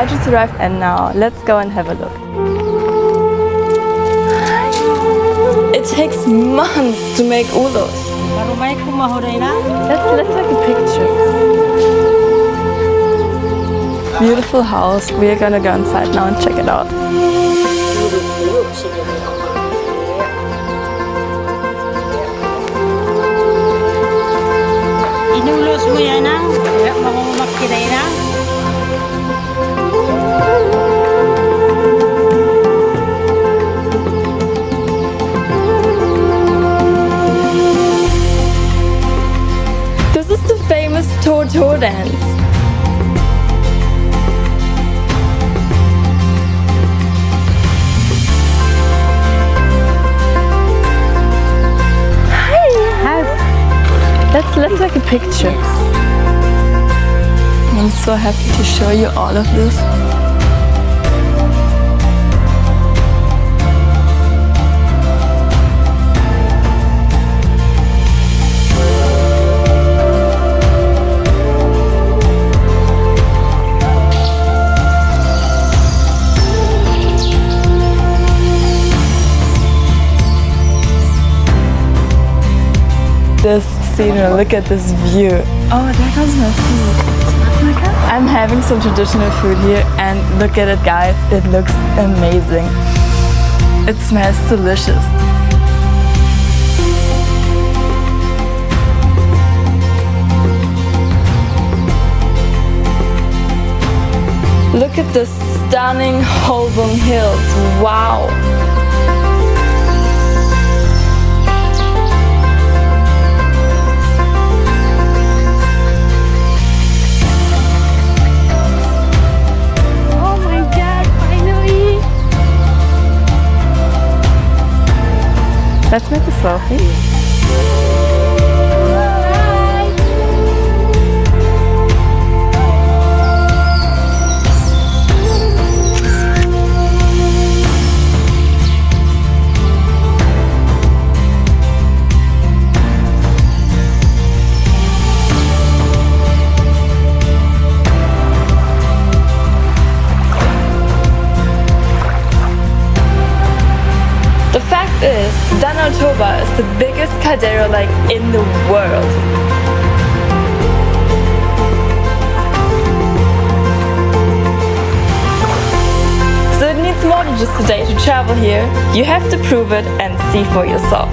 I just arrived and now let's go and have a look. It takes months to make ulos. Let's take a picture. Beautiful house. We are gonna go inside now and check it out. This is the famous Toto dance. Let's take a picture. I'm so happy to show you all of this. This scenery, look at this view. Oh, there goes my food. I'm having some traditional food here and look at it, guys, it looks amazing. It smells delicious. Look at the stunning Holbung Hills, wow! Let's make a selfie. Danau Toba is the biggest caldera lake in the world. So it needs more than just a day to travel here. You have to prove it and see for yourself.